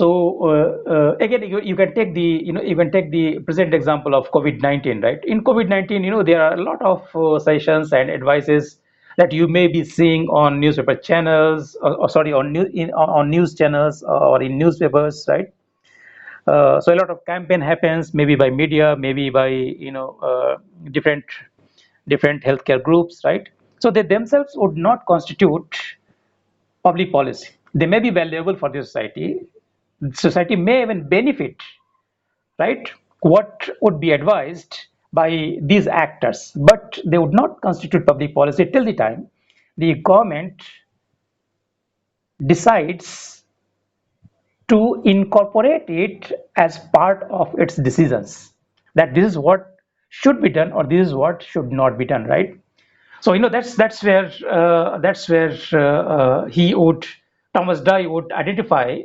Again, you can take the present example of COVID-19, right? In COVID-19, there are a lot of suggestions and advices that you may be seeing on newspaper channels, or sorry, on news channels or in newspapers, right? So a lot of campaign happens, maybe by media, maybe by different healthcare groups, right? So they themselves would not constitute public policy. They may be valuable for the society. Society may even benefit, right? What would be advised by these actors, but they would not constitute public policy till the time the government decides to incorporate it as part of its decisions, that this is what should be done or this is what should not be done, right? So that's where he would Thomas Dye would identify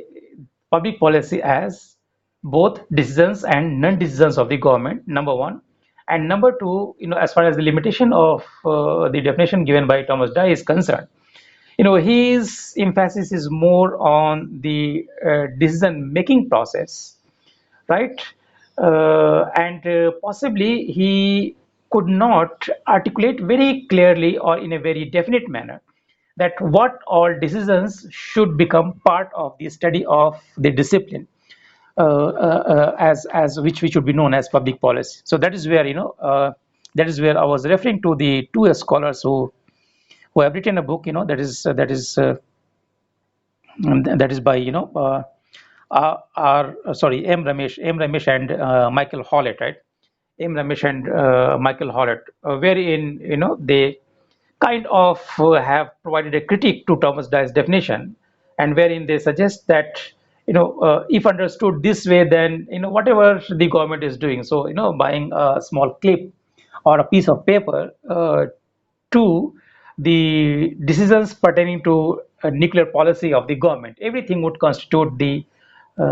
public policy as both decisions and non-decisions of the government, number one. And number two, as far as the limitation of the definition given by Thomas Dye is concerned, his emphasis is more on the decision making process, right? And possibly he could not articulate very clearly or in a very definite manner that what all decisions should become part of the study of the discipline, as which would be known as public policy. So that is where that is where I was referring to the two scholars who have written a book, that is by M Ramesh and Michael Hallett, right? M Ramesh and Michael Hallett, wherein they kind of have provided a critique to Thomas Dye's definition, and wherein they suggest that if understood this way, then whatever the government is doing, so buying a small clip or a piece of paper to the decisions pertaining to nuclear policy of the government, everything would constitute the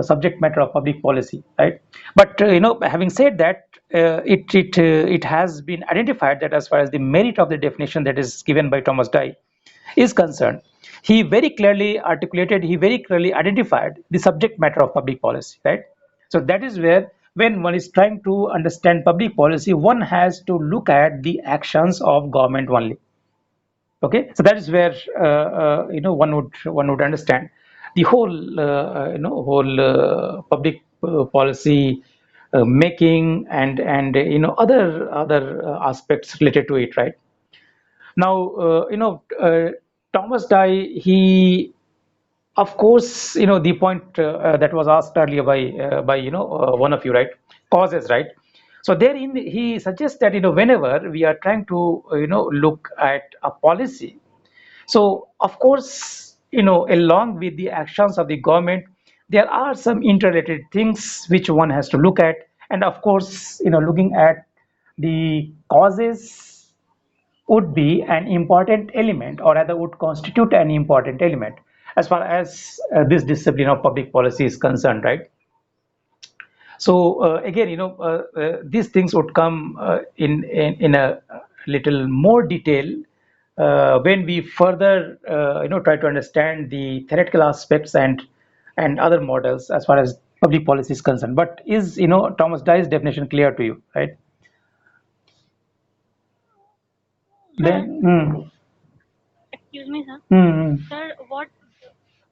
subject matter of public policy, right? But having said that, it has been identified that as far as the merit of the definition that is given by Thomas Dye is concerned, he very clearly identified the subject matter of public policy, right? So that is where, when one is trying to understand public policy, one has to look at the actions of government only. Okay, so that is where one would understand the whole public policy making, and other aspects related to it, right? Now, Thomas Dye, he, of course, the point that was asked earlier by one of you, right? Causes, right? So therein he suggests that whenever we are trying to look at a policy, so of course along with the actions of the government, there are some interrelated things which one has to look at, and of course looking at the causes would be an important element, or rather would constitute an important element as far as this discipline of public policy is concerned, right? So again, these things would come in a little more detail when we further try to understand the theoretical aspects and other models as far as public policy is concerned. But is Thomas Dye's definition clear to you, right? Sir, Then, excuse me, sir. mm, Sir, what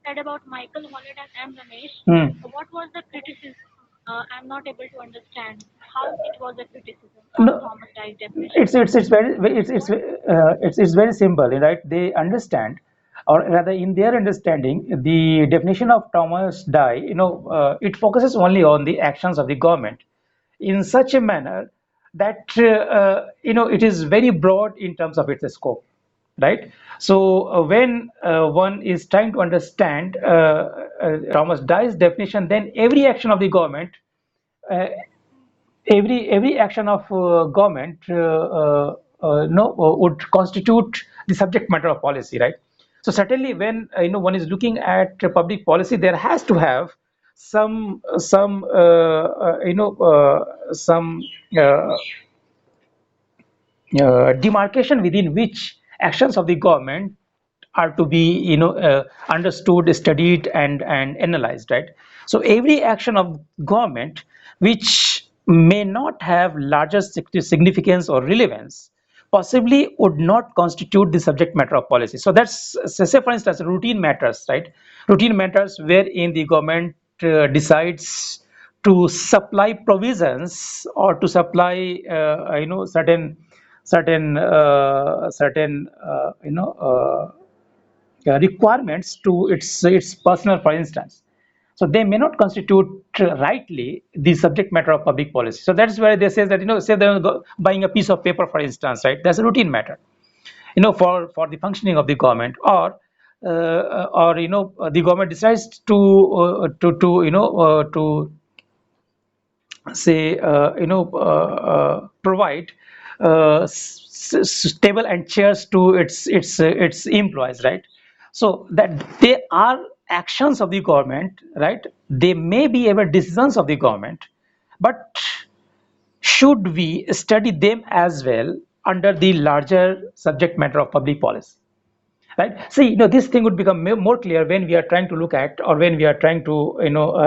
said about Michael Hallett and M. Ramesh? mm. What was the criticism? I'm not able to understand how it was a criticism on No, Thomas Dye's definition. it's very What? it's very simple, right? They understand, or rather in their understanding, the definition of Thomas Dye, it focuses only on the actions of the government in such a manner that it is very broad in terms of its scope, right? So when one is trying to understand Thomas Dye's definition, then every action of the government, uh, every action of government no would constitute the subject matter of policy, right? So certainly when one is looking at public policy, there has to have some uh, demarcation within which actions of the government are to be understood, studied, and analyzed, right? So every action of government which may not have larger significance or relevance possibly would not constitute the subject matter of policy. So that's, say for instance, routine matters, right? Routine matters wherein the government decides to supply provisions or to supply certain requirements to its personnel, for instance. So they may not constitute rightly the subject matter of public policy. So that's where they say that, say they're buying a piece of paper, for instance, right? That's a routine matter, for the functioning of the government. Or the government decides to say provide table and chairs to its employees, right? So that they are actions of the government, right? They may be ever decisions of the government, but should we study them as well under the larger subject matter of public policy, right? See, this thing would become more clear when we are trying to look at, or when we are trying to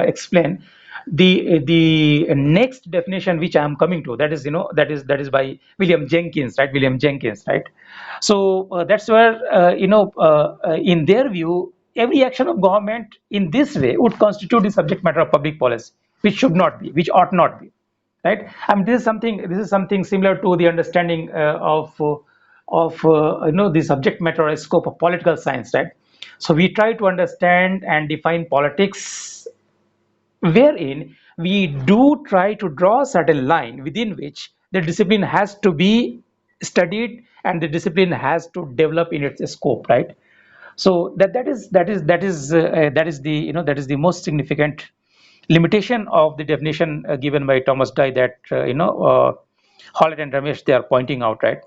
explain the next definition which I am coming to. That is, that is by William Jenkins, right? William Jenkins, right? So that's where, in their view, every action of government in this way would constitute the subject matter of public policy, which should not be, which ought not be, right? I mean, this is something similar to the understanding of the subject matter or scope of political science, right? So we try to understand and define politics, wherein we do try to draw a certain line within which the discipline has to be studied and the discipline has to develop in its scope, right? So that is the most significant limitation of the definition given by Thomas Dye, that Hallett and Ramesh, they are pointing out, right?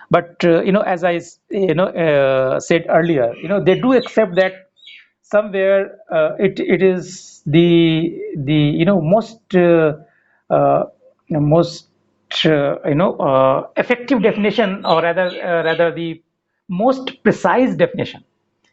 But as I said earlier, they do accept that somewhere it is the uh, most effective definition, or rather the most precise definition,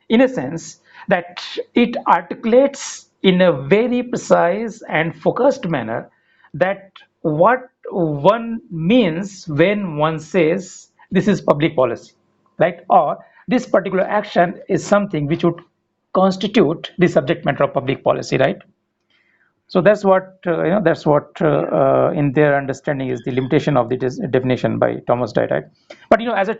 in a sense that it articulates in a very precise and focused manner that what one means when one says this is public policy, right? Or this particular action is something which would constitute the subject matter of public policy, right? So that's what in their understanding is the limitation of the definition by Thomas Dye, right? But as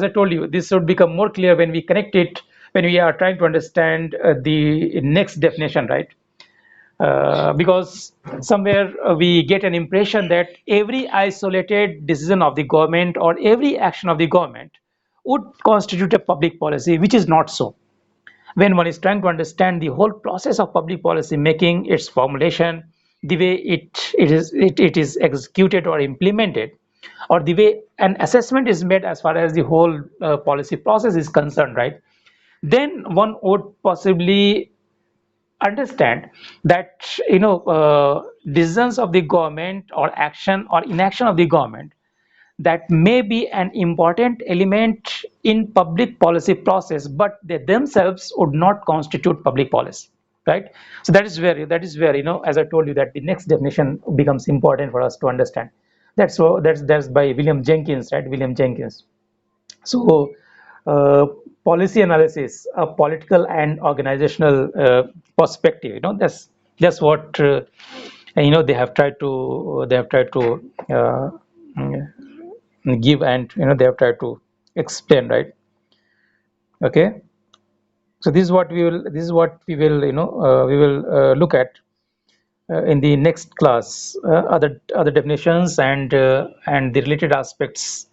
I told you, this would become more clear when we connect it, when we are trying to understand the next definition, right? Because somewhere we get an impression that every isolated decision of the government or every action of the government would constitute a public policy, which is not so. When one is trying to understand the whole process of public policy making, its formulation, the way it is executed or implemented, or the way an assessment is made as far as the whole policy process is concerned, right? Then one would possibly understand that decisions of the government or action or inaction of the government, that may be an important element in public policy process, but they themselves would not constitute public policy, right? So that is where as I told you, that the next definition becomes important for us to understand. That's by William Jenkins, right? William Jenkins. So, uh, policy analysis, a political and organizational perspective. That's what they have tried to mm, give, and they have tried to explain, right? Okay. So this is what we will look at in the next class. Other definitions and the related aspects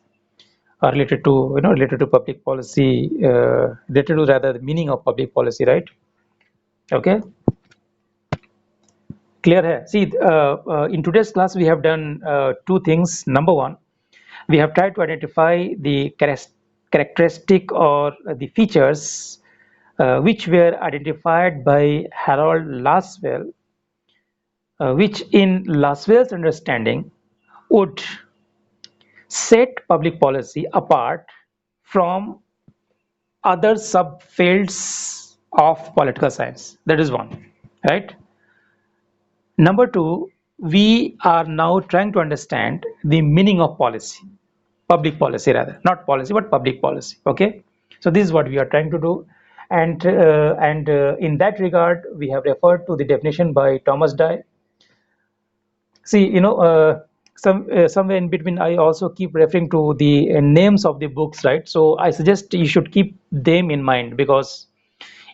are related to public policy, related to rather the meaning of public policy, right? Okay, clear hai? See, in today's class we have done two things. Number one, we have tried to identify the characteristic or the features which were identified by Harold Laswell, which in Laswell's understanding would set public policy apart from other subfields of political science. That is one, right? Number two, we are now trying to understand the meaning of policy, public policy rather, not policy, but public policy. Okay, so this is what we are trying to do, and in that regard, we have referred to the definition by Thomas Dye. See, somewhere in between, I also keep referring to the names of the books, right? So I suggest you should keep them in mind because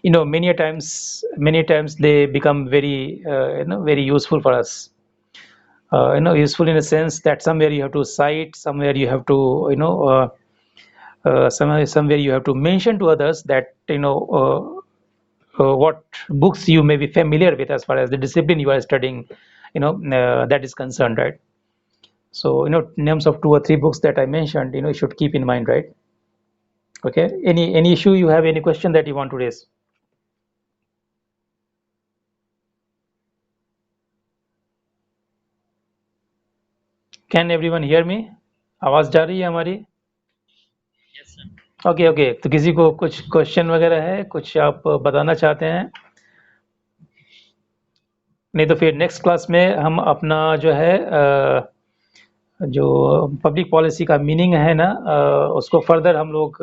many times they become very very useful for us. Useful in a sense that somewhere you have to cite, somewhere you have to somewhere you have to mention to others that what books you may be familiar with as far as the discipline you are studying, that is concerned, right? So, names of two or three books that I mentioned, you should keep in mind, right? Okay. Any issue you have, any question that you want to raise? Can everyone hear me? आवाज जा रही है हमारी? Okay okay, तो किसी को कुछ question वगैरह है, कुछ आप बताना चाहते हैं? नहीं तो फिर नेक्स्ट क्लास में हम अपना जो है जो पब्लिक पॉलिसी का मीनिंग है ना, उसको फर्दर हम लोग